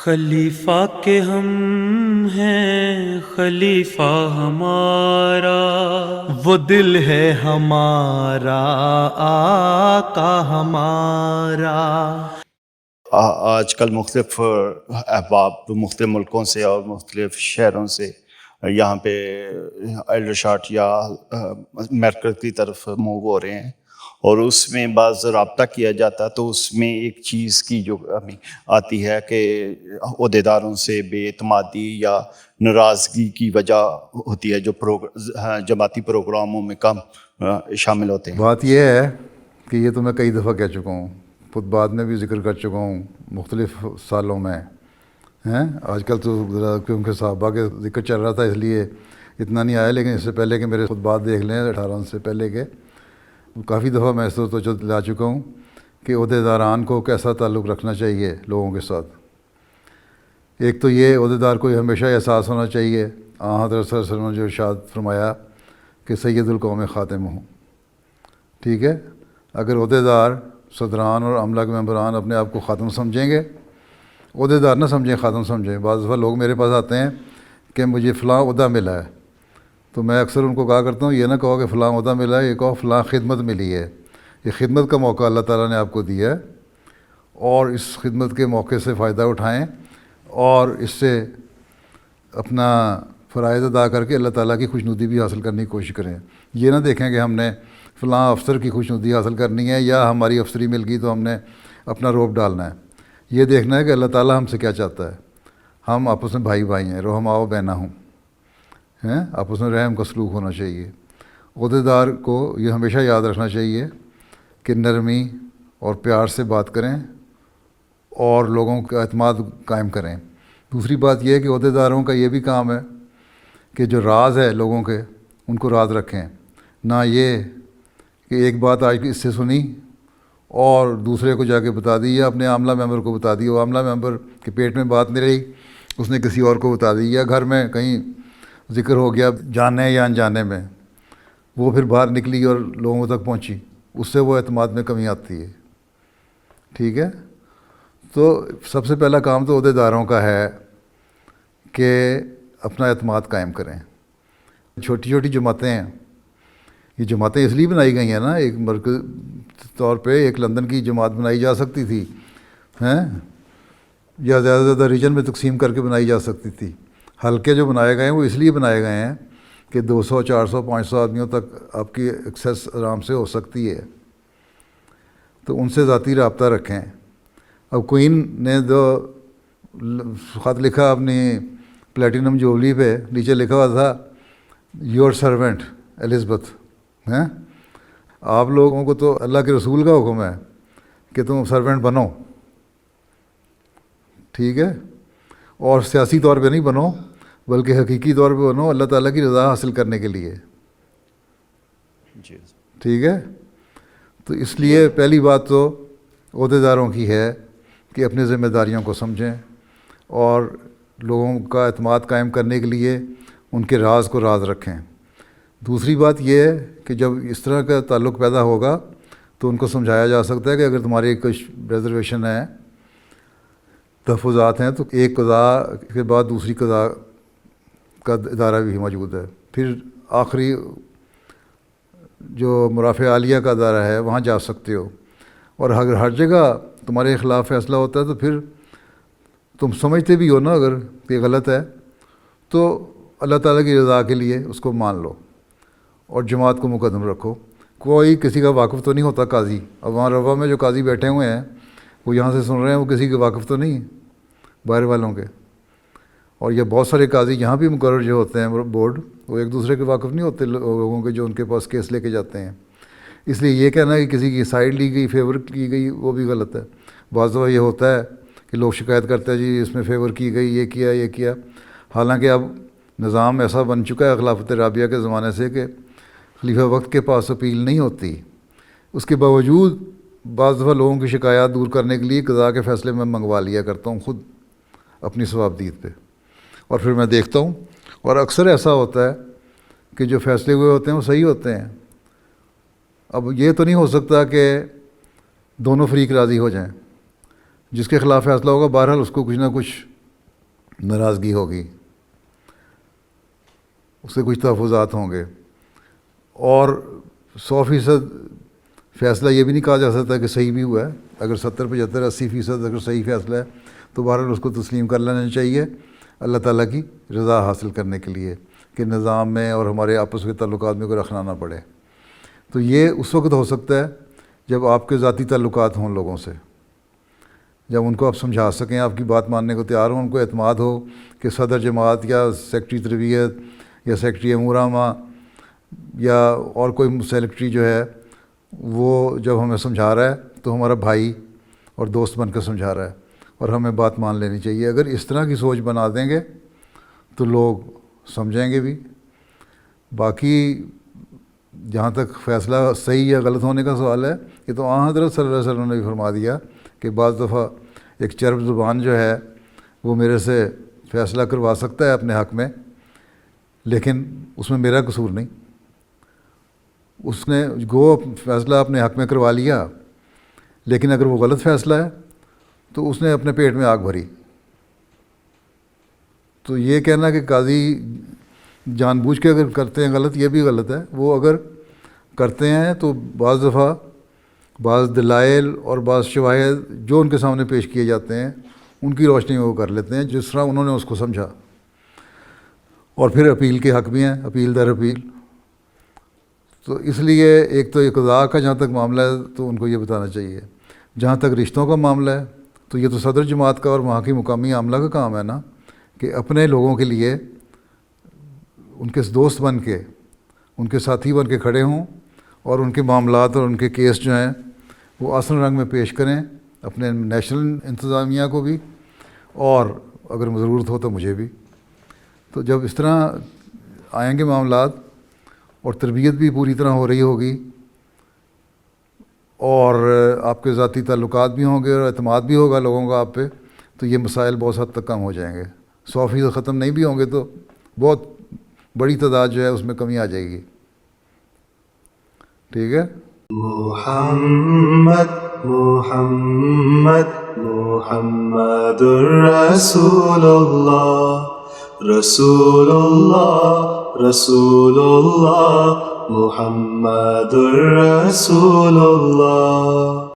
خلیفہ کے ہم ہیں خلیفہ ہمارا، وہ دل ہے ہمارا آقا ہمارا۔ آج کل مختلف احباب مختلف ملکوں سے اور مختلف شہروں سے یہاں پہ الڈرشاٹ یا مرکز کی طرف موو ہو رہے ہیں، اور اس میں بعض رابطہ کیا جاتا ہے، تو اس میں ایک چیز کی جو ہمیں آتی ہے کہ عہدیداروں سے بے اعتمادی یا ناراضگی کی وجہ ہوتی ہے جو جماعتی پروگراموں میں کم شامل ہوتے ہیں۔ بات یہ ہے کہ یہ تو میں کئی دفعہ کہہ چکا ہوں، خود بعد میں بھی ذکر کر چکا ہوں مختلف سالوں میں ہیں۔ آج کل تو ذرا کیونکہ صحابہ کے ذکر چل رہا تھا اس لیے اتنا نہیں آیا، لیکن اس سے پہلے کہ میرے خود بات دیکھ لیں 18 سے پہلے کے، کافی دفعہ میں اس تو لا چکا ہوں کہ عہدیداران کو کیسا تعلق رکھنا چاہیے لوگوں کے ساتھ۔ ایک تو یہ عہدیدار کو ہمیشہ احساس ہونا چاہیے حضرت صلی اللہ علیہ وسلم نے جو ارشاد فرمایا کہ سید القوم خاتم ہوں، ٹھیک ہے۔ اگر عہدیدار صدران اور عملہ کے ممبران اپنے آپ کو خاتم سمجھیں گے، عہدیدار نہ سمجھیں خاتم سمجھیں۔ بعض دفعہ لوگ میرے پاس آتے ہیں کہ مجھے فلاں عہدہ ملا ہے، تو میں اکثر ان کو کہا کرتا ہوں یہ نہ کہو کہ فلاں عہدہ ملا ہے، یہ کہو فلاں خدمت ملی ہے۔ یہ خدمت کا موقع اللہ تعالیٰ نے آپ کو دیا ہے، اور اس خدمت کے موقع سے فائدہ اٹھائیں اور اس سے اپنا فرائض ادا کر کے اللہ تعالیٰ کی خوشنودی بھی حاصل کرنے کی کوشش کریں۔ یہ نہ دیکھیں کہ ہم نے فلاں افسر کی خوشنودی حاصل کرنی ہے یا ہماری افسری مل گئی تو ہم نے اپنا روب ڈالنا ہے۔ یہ دیکھنا ہے کہ اللہ تعالیٰ ہم سے کیا چاہتا ہے۔ ہم آپس میں بھائی بھائی ہیں، رحماء بینہم ہیں، آپس میں رحم کا سلوک ہونا چاہیے۔ عہدیدار کو یہ ہمیشہ یاد رکھنا چاہیے کہ نرمی اور پیار سے بات کریں اور لوگوں کا اعتماد قائم کریں۔ دوسری بات یہ ہے کہ عہدیداروں کا یہ بھی کام ہے کہ جو راز ہے لوگوں کے ان کو راز رکھیں، نہ یہ کہ ایک بات آج اس سے سنی اور دوسرے کو جا کے بتا دی یا اپنے عاملہ ممبر کو بتا دی، وہ عاملہ ممبر کے پیٹ میں بات نہیں رہی، اس نے کسی اور کو بتا دی، یا گھر میں کہیں ذکر ہو گیا جانے یا انجانے میں، وہ پھر باہر نکلی اور لوگوں تک پہنچی، اس سے وہ اعتماد میں کمی آتی ہے، ٹھیک ہے۔ تو سب سے پہلا کام تو عہدیداروں کا ہے کہ اپنا اعتماد قائم کریں۔ چھوٹی چھوٹی جماعتیں ہیں، یہ جماعتیں اس لیے بنائی گئی ہیں نا، ایک مرکز طور پہ ایک لندن کی جماعت بنائی جا سکتی تھی ہیں، یا زیادہ سے زیادہ ریجن میں تقسیم کر کے بنائی جا سکتی تھی۔ حلقے جو بنائے گئے ہیں وہ اس لیے بنائے گئے ہیں کہ 200 400 500 آدمیوں تک آپ کی ایکسیس آرام سے ہو سکتی ہے، تو ان سے ذاتی رابطہ رکھیں۔ اب کوئین نے جو خط لکھا اپنی پلیٹینم جوبلی پہ، نیچے لکھا ہوا تھا یور سرونٹ الزبتھ، ہیں، آپ لوگوں کو تو اللہ کے رسول کا حکم ہے کہ تم سرونٹ بنو، ٹھیک ہے، اور سیاسی طور پہ نہیں بنو بلکہ حقیقی طور پہ بنو اللہ تعالیٰ کی رضا حاصل کرنے کے لیے، ٹھیک ہے۔ تو اس لیے پہلی بات تو عہدیداروں کی ہے کہ اپنی ذمہ داریوں کو سمجھیں اور لوگوں کا اعتماد قائم کرنے کے لیے ان کے راز کو راز رکھیں۔ دوسری بات یہ ہے کہ جب اس طرح کا تعلق پیدا ہوگا تو ان کو سمجھایا جا سکتا ہے کہ اگر تمہاری کچھ ریزرویشن ہے، تحفظات ہیں، تو ایک قضا کے بعد دوسری قضا کا ادارہ بھی موجود ہے، پھر آخری جو مرافع عالیہ کا ادارہ ہے وہاں جا سکتے ہو، اور اگر ہر جگہ تمہارے خلاف فیصلہ ہوتا ہے تو پھر تم سمجھتے بھی ہو نا اگر یہ غلط ہے تو اللہ تعالیٰ کی رضا کے لیے اس کو مان لو اور جماعت کو مقدم رکھو۔ کوئی کسی کا واقف تو نہیں ہوتا قاضی، اب وہاں روا میں جو قاضی بیٹھے ہوئے ہیں وہ یہاں سے سن رہے ہیں، وہ کسی کے واقف تو نہیں ہیں باہر والوں کے، اور یہ بہت سارے قاضی یہاں بھی مقرر جو ہوتے ہیں بورڈ، وہ ایک دوسرے کے واقف نہیں ہوتے لوگوں کے جو ان کے پاس کیس لے کے جاتے ہیں۔ اس لیے یہ کہنا ہے کہ کسی کی سائڈ لی گئی، فیور کی گئی، وہ بھی غلط ہے۔ بعض دفعہ یہ ہوتا ہے کہ لوگ شکایت کرتے ہیں جی اس میں فیور کی گئی، یہ کیا، حالانکہ اب نظام ایسا بن چکا ہے خلافت رابعہ کے زمانے سے کہ خلیفہ وقت کے پاس اپیل نہیں ہوتی، اس کے باوجود بعض دفعہ لوگوں کی شکایات دور کرنے کے لیے قضاء کے فیصلے میں منگوا لیا کرتا ہوں خود اپنی ثوابدید پہ، اور پھر میں دیکھتا ہوں، اور اکثر ایسا ہوتا ہے کہ جو فیصلے ہوئے ہوتے ہیں وہ صحیح ہوتے ہیں۔ اب یہ تو نہیں ہو سکتا کہ دونوں فریق راضی ہو جائیں، جس کے خلاف فیصلہ ہوگا بہرحال اس کو کچھ نہ کچھ ناراضگی ہوگی، اس کے کچھ تحفظات ہوں گے، اور 100% فیصلہ یہ بھی نہیں کہا جا سکتا کہ صحیح بھی ہوا ہے. اگر 70 75 80% اگر صحیح فیصلہ ہے تو بہرحال اس کو تسلیم کر لینا چاہیے اللہ تعالیٰ کی رضا حاصل کرنے کے لیے، کہ نظام میں اور ہمارے آپس کے تعلقات میں کوئی رکھنا نہ پڑے. تو یہ اس وقت ہو سکتا ہے جب آپ کے ذاتی تعلقات ہوں لوگوں سے، جب ان کو آپ سمجھا سکیں، آپ کی بات ماننے کو تیار ہوں، ان کو اعتماد ہو کہ صدر جماعت یا سیکٹری تربیت یا سیکٹری امور عامہ یا اور کوئی سیکٹری جو ہے وہ جب ہمیں سمجھا رہا ہے تو ہمارا بھائی اور دوست بن کر سمجھا رہا ہے اور ہمیں بات مان لینی چاہیے. اگر اس طرح کی سوچ بنا دیں گے تو لوگ سمجھیں گے بھی. باقی جہاں تک فیصلہ صحیح یا غلط ہونے کا سوال ہے، یہ تو آن حضرت صلی اللہ علیہ وسلم نے بھی فرما دیا کہ بعض دفعہ ایک چرب زبان جو ہے وہ میرے سے فیصلہ کروا سکتا ہے اپنے حق میں، لیکن اس میں میرا قصور نہیں. اس نے گو فیصلہ اپنے حق میں کروا لیا، لیکن اگر وہ غلط فیصلہ ہے تو اس نے اپنے پیٹ میں آگ بھری. تو یہ کہنا کہ قاضی جان بوجھ کے اگر کرتے ہیں غلط، یہ بھی غلط ہے. وہ اگر کرتے ہیں تو بعض دفعہ بعض دلائل اور بعض شواہد جو ان کے سامنے پیش کیے جاتے ہیں ان کی روشنی میں وہ کر لیتے ہیں جس طرح انہوں نے اس کو سمجھا. اور پھر اپیل کے حق بھی ہیں، اپیل در اپیل. تو اس لیے ایک تو اقتداء کا جہاں تک معاملہ ہے تو ان کو یہ بتانا چاہیے. جہاں تک رشتوں کا معاملہ ہے تو یہ تو صدر جماعت کا اور وہاں کی مقامی عاملہ کا کام ہے نا، کہ اپنے لوگوں کے لیے ان کے دوست بن کے، ان کے ساتھی بن کے کھڑے ہوں اور ان کے معاملات اور ان کے کیس جو ہیں وہ آسن رنگ میں پیش کریں اپنے نیشنل انتظامیہ کو بھی، اور اگر ضرورت ہو تو مجھے بھی. تو جب اس طرح آئیں گے معاملات اور تربیت بھی پوری طرح ہو رہی ہوگی اور آپ کے ذاتی تعلقات بھی ہوں گے اور اعتماد بھی ہوگا لوگوں کا آپ پہ، تو یہ مسائل بہت حد تک کم ہو جائیں گے. 100% ختم نہیں بھی ہوں گے تو بہت بڑی تعداد جو ہے اس میں کمی آ جائے گی. ٹھیک ہے. محمد محمد محمد رسول اللہ رسول اللہ رسول اللہ محمد رسول اللہ.